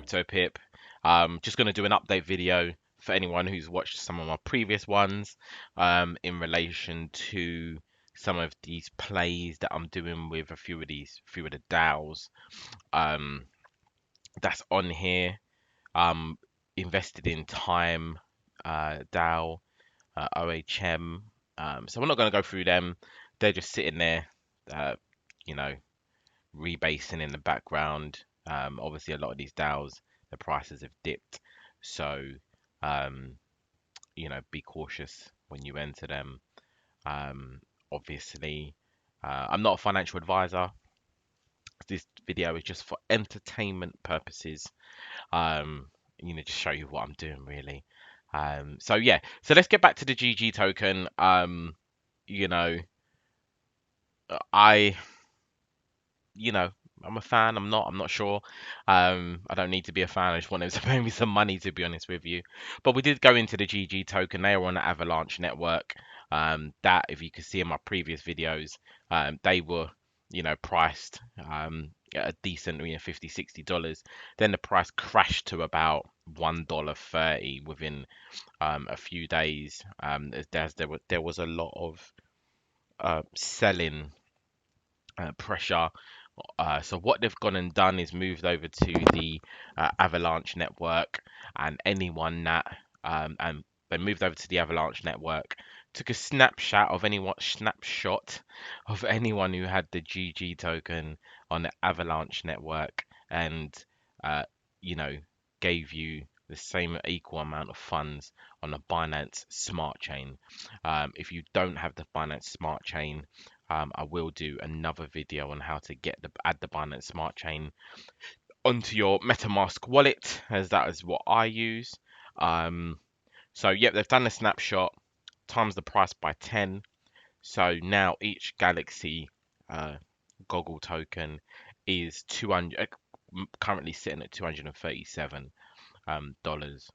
Cryptopip. Just going to do an update video for anyone who's watched some of my previous ones in relation to some of these plays that I'm doing with a few of the DAOs that's on here. Invested in Time, DAO, OHM. So we're not going to go through them. They're just sitting there, uh, you know, rebasing in the background. Obviously, a lot of these DAOs, the prices have dipped, so um, be cautious when you enter them. Um, Obviously, I'm not a financial advisor. This video is just for entertainment purposes. Um, just show you what I'm doing really. So yeah, so let's get back to the GG token. You know, I you know, I'm a fan. I'm not sure. I don't need to be a fan. I just want them to pay me some money, to be honest with you. But we did go into the GG token. They were on the Avalanche network. That, if you could see in my previous videos, they were, priced at a decent, $50, $60. Then the price crashed to about $1.30 within a few days. There was a lot of selling pressure. So what they've gone and done is moved over to the Avalanche network, and anyone that and they moved over to the Avalanche network, took a snapshot of anyone who had the GG token on the Avalanche network, and uh, you know gave you the same equal amount of funds on the Binance Smart Chain. If you don't have the Binance Smart Chain, I will do another video on how to add the Binance Smart Chain onto your MetaMask wallet, as that is what I use. So yep, they've done the snapshot, times the price by 10. So now each Galaxy Goggle token is 200, currently sitting at $237 dollars.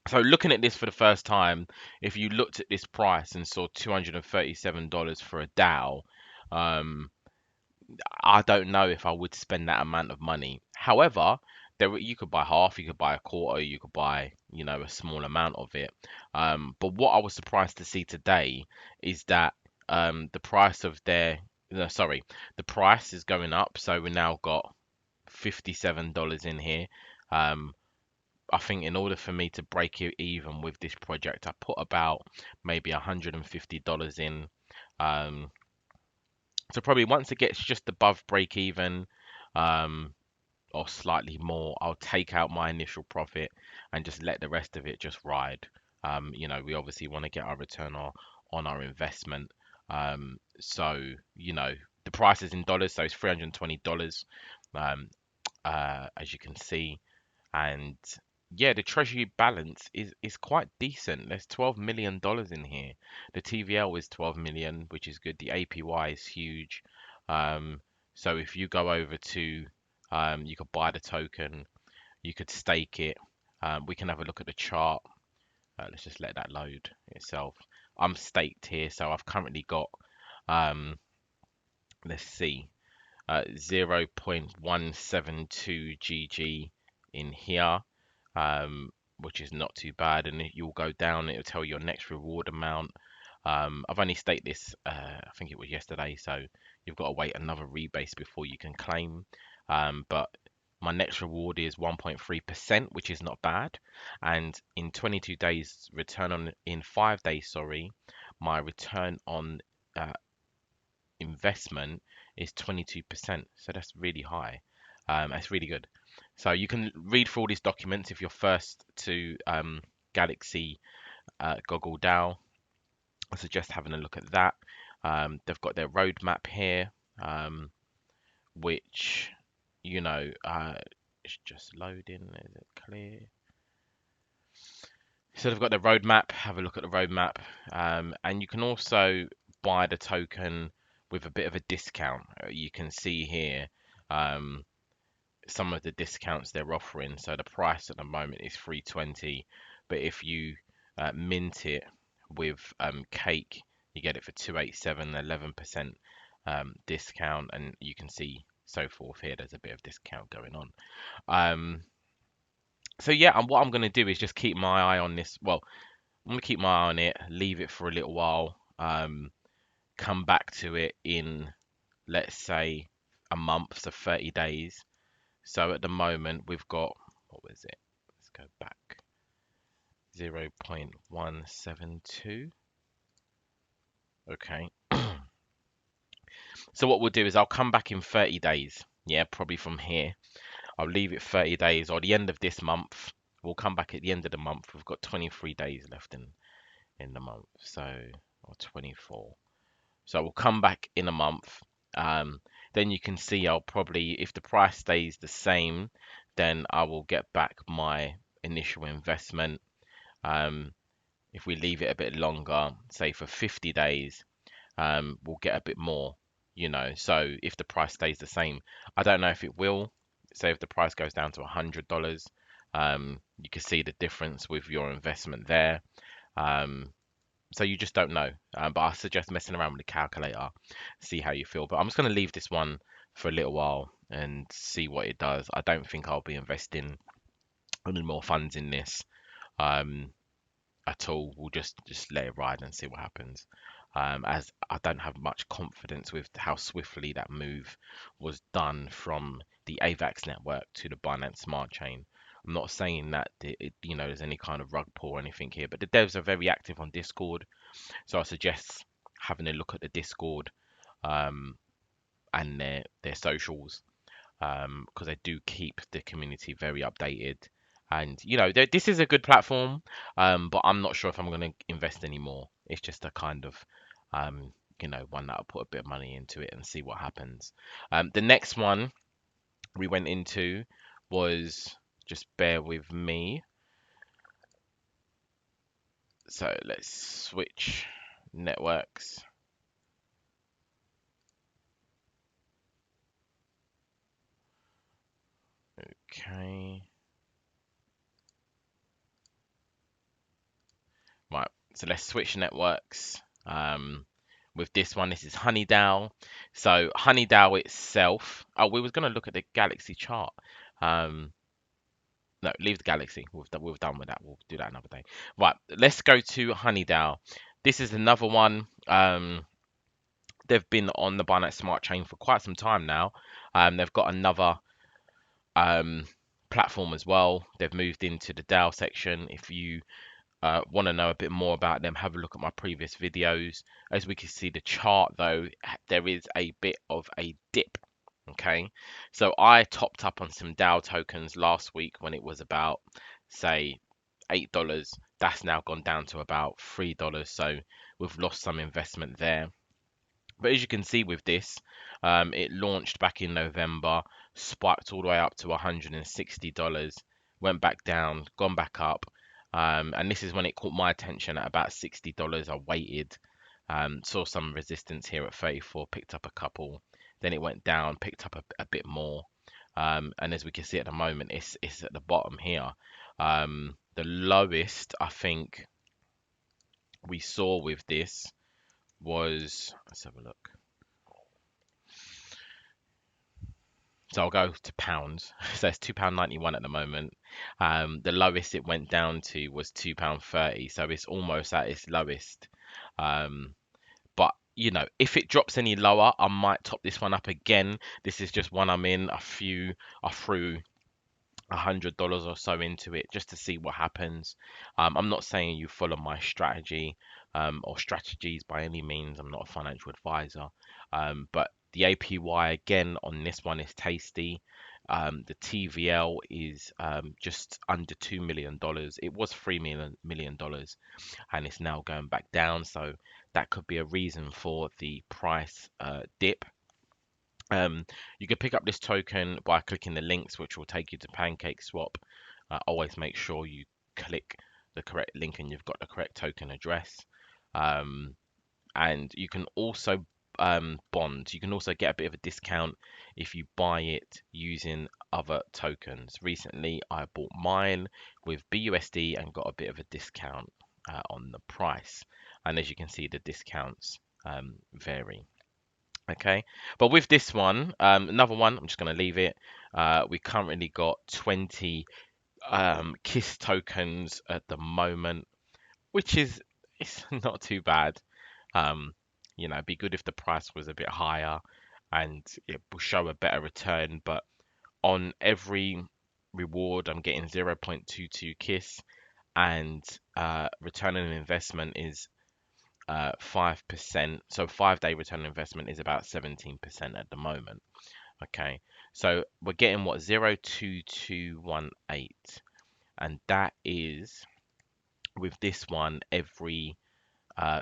So looking at this for the first time, if you looked at this price and saw $237 for a DAO, um, I don't know if I would spend that amount of money. However, you could buy half, you could buy a quarter, you could buy, a small amount of it. But what I was surprised to see today is that the price of their, no, sorry, the price is going up. So we now got $57 in here. Um, I think in order for me to break it even with this project, I put about maybe $150 in. Um, so probably once it gets just above break even, um, or slightly more, I'll take out my initial profit and just let the rest of it just ride. We obviously want to get our return on our investment. So, the price is in dollars, so it's $320, um, as you can see. And yeah, the treasury balance is quite decent. There's $12 million in here. The TVL is 12 million, which is good. The APY is huge. Um, so if you go over to, you could buy the token, you could stake it. We can have a look at the chart. Let's just let that load itself. I'm staked here, so I've currently got, um, let's see, 0.172 GG in here, which is not too bad. And if you'll go down, it'll tell you your next reward amount. I've only staked this, I think it was yesterday, so you've got to wait another rebase before you can claim. But my next reward is 1.3%, which is not bad. And in 22 days, in 5 days, sorry, my return on uh, investment is 22%. So that's really high. That's really good. So you can read through all these documents if you're first to Galaxy GoggleDao. I suggest having a look at that. They've got their roadmap here, which, it's just loading. Is it clear? So they've got their roadmap. Have a look at the roadmap. And you can also buy the token with a bit of a discount. You can see here some of the discounts they're offering. So the price at the moment is 320, but if you mint it with cake, you get it for 287, 11% discount, and you can see so forth here. There's a bit of discount going on. So yeah, and what I'm gonna do is just keep my eye on this. Well, I'm gonna keep my eye on it, leave it for a little while, come back to it in, let's say, a month, so 30 days. So at the moment we've got, what was it? Let's go back. 0.172. Okay. So what we'll do is I'll come back in 30 days. Yeah, probably from here. I'll leave it 30 days or the end of this month. We'll come back at the end of the month. We've got 23 days left in the month. So, or 24. So we'll come back in a month. Um, then you can see I'll probably, if the price stays the same, then I will get back my initial investment. Um, if we leave it a bit longer, say for 50 days, we'll get a bit more, you know. So if the price stays the same, I don't know if it will. Say if the price goes down to $100, you can see the difference with your investment there. Um, so you just don't know. But I suggest messing around with the calculator, see how you feel. But I'm just going to leave this one for a little while and see what it does. I don't think I'll be investing any more funds in this. Um, at all. We'll just let it ride and see what happens. As I don't have much confidence with how swiftly that move was done from the AVAX network to the Binance Smart Chain. I'm not saying that you know there's any kind of rug pull or anything here, but the devs are very active on Discord, so I suggest having a look at the Discord um, and their socials because they do keep the community very updated. And you know, this is a good platform, but I'm not sure if I'm going to invest anymore. It's just a kind of, you know, one that I'll put a bit of money into it and see what happens. The next one we went into was, just bear with me. So let's switch networks. Okay. Right, so let's switch networks. With this one, this is Hunnydao. So Hunnydao itself. Oh, we was gonna look at the Galaxy chart. Um, no, leave the Galaxy. We've done with that. We'll do that another day. Right, let's go to Hunnydao. This is another one. They've been on the Binance Smart Chain for quite some time now. They've got another um platform as well. They've moved into the DAO section. If you want to know a bit more about them, have a look at my previous videos. As we can see the chart though, there is a bit of a dip. Okay, so I topped up on some DAO tokens last week when it was about, say, $8. That's now gone down to about $3, so we've lost some investment there. But as you can see with this, it launched back in November, spiked all the way up to $160, went back down, gone back up, and this is when it caught my attention at about $60. I waited, saw some resistance here at 34, picked up a couple, then it went down, picked up a bit more, and as we can see at the moment, it's at the bottom here. The lowest I think we saw with this was, let's have a look. So I'll go to pounds. So it's £2.91 at the moment. The lowest it went down to was £2.30. So it's almost at its lowest. Um, but you know, if it drops any lower, I might top this one up again. This is just one I'm in. I threw $100 or so into it just to see what happens. I'm not saying you follow my strategy or strategies by any means. I'm not a financial advisor, but the APY again on this one is tasty. The TVL is just under $2 million. It was $3 million, and it's now going back down. So that could be a reason for the price dip. You can pick up this token by clicking the links, which will take you to PancakeSwap. Always make sure you click the correct link and you've got the correct token address. Um, and you can also bond. You can also get a bit of a discount if you buy it using other tokens. Recently, I bought mine with BUSD and got a bit of a discount on the price. And as you can see, the discounts vary. Okay, but with this one, another one, I'm just going to leave it. We currently got 20 KISS tokens at the moment, which is it's not too bad. Um, it'd be good if the price was a bit higher and it will show a better return. But on every reward, I'm getting 0.22 KISS, and return on investment is 5%. So 5-day return on investment is about 17% at the moment. Okay, so we're getting what 0.2218, and that is with this one every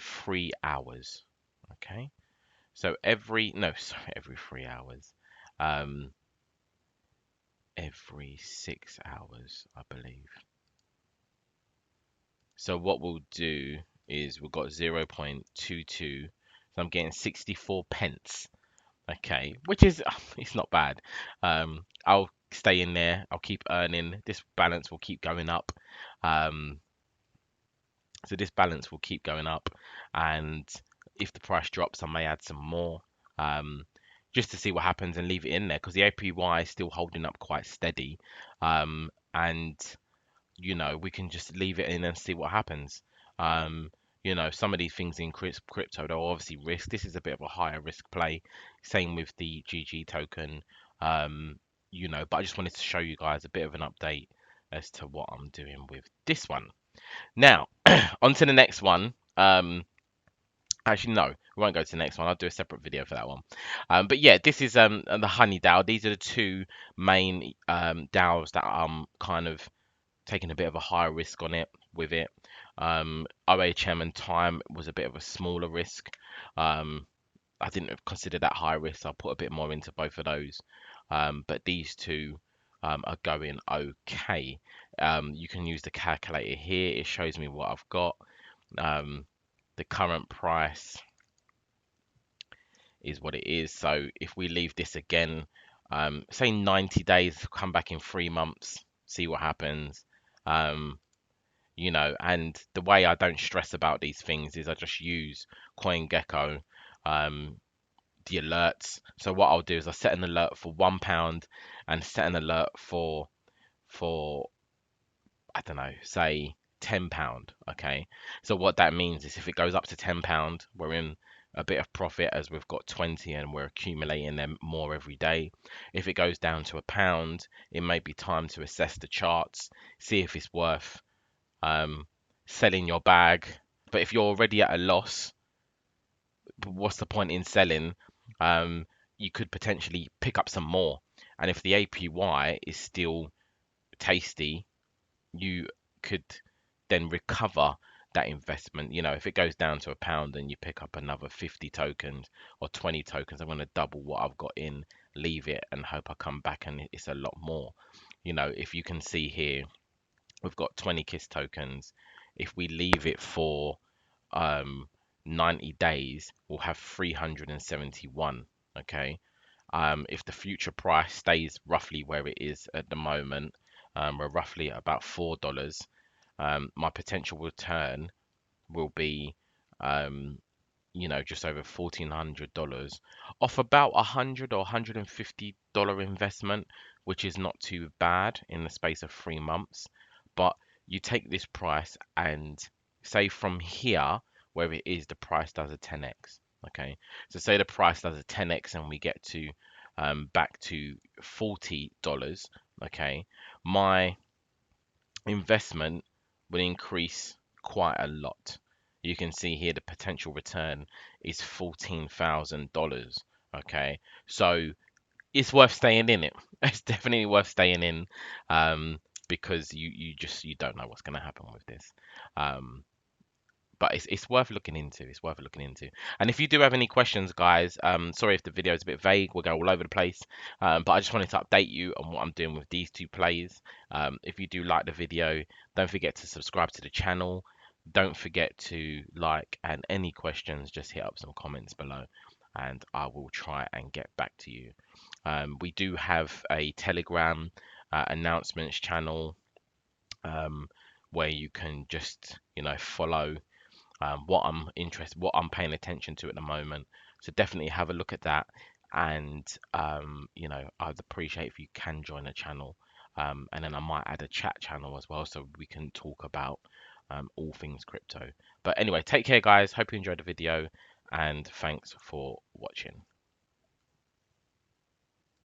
3 hours. Okay, so every no, sorry, every 3 hours, um, every 6 hours, I believe. So what we'll do is we've got 0.22, so I'm getting 64 pence. Okay, which is it's not bad. I'll stay in there. I'll keep earning. This balance will keep going up. Um, so this balance will keep going up, and if the price drops, I may add some more, um, just to see what happens and leave it in there because the APY is still holding up quite steady, and we can just leave it in and see what happens. Um, some of these things in crypto, they're obviously risk. This is a bit of a higher risk play. Same with the GG token. Um, but I just wanted to show you guys a bit of an update as to what I'm doing with this one. Now, on to the next one. Actually, no, we won't go to the next one. I'll do a separate video for that one. But yeah, this is the Hunnydao. These are the two main DAOs that I'm kind of taking a bit of a higher risk on it with it. OHM and Time was a bit of a smaller risk. I didn't consider that high risk. So I'll put a bit more into both of those. But these two are going okay. You can use the calculator here. It shows me what I've got. Um, the current price is what it is. So if we leave this again, say 90 days, come back in 3 months, see what happens. Um, and the way I don't stress about these things is I just use CoinGecko, um, the alerts. So what I'll do is I set an alert for £1 and set an alert for I don't know, say £10. Okay. So what that means is if it goes up to £10, we're in a bit of profit as we've got 20 and we're accumulating them more every day. If it goes down to £1, it may be time to assess the charts, see if it's worth selling your bag. But if you're already at a loss, what's the point in selling? Um, you could potentially pick up some more. And if the APY is still tasty, you could then recover that investment. If it goes down to £1 and you pick up another 50 tokens or 20 tokens, I'm going to double what I've got in, leave it, and hope I come back and it's a lot more. If you can see here, we've got 20 KISS tokens. If we leave it for um, 90 days, we'll have 371. Okay. If the future price stays roughly where it is at the moment, we're roughly at about $4. My potential return will be, um, just over $1,400 off about $100 or $150 investment, which is not too bad in the space of 3 months. But you take this price and say from here, where it is, the price does a 10x. Okay, so say the price does a 10x and we get to back to $40. Okay, my investment will increase quite a lot. You can see here the potential return is $14,000. Okay, so it's worth staying in it. It's definitely worth staying in, because you don't know what's going to happen with this. Um, but it's worth looking into. It's worth looking into. And if you do have any questions, guys, sorry if the video is a bit vague. We'll go all over the place. But I just wanted to update you on what I'm doing with these two plays. If you do like the video, don't forget to subscribe to the channel. Don't forget to like, and any questions, just hit up some comments below and I will try and get back to you. We do have a Telegram announcements channel, where you can just, follow what I'm paying attention to at the moment. So definitely have a look at that. And I'd appreciate if you can join the channel. And then I might add a chat channel as well so we can talk about all things crypto. But anyway, take care, guys. Hope you enjoyed the video, and thanks for watching.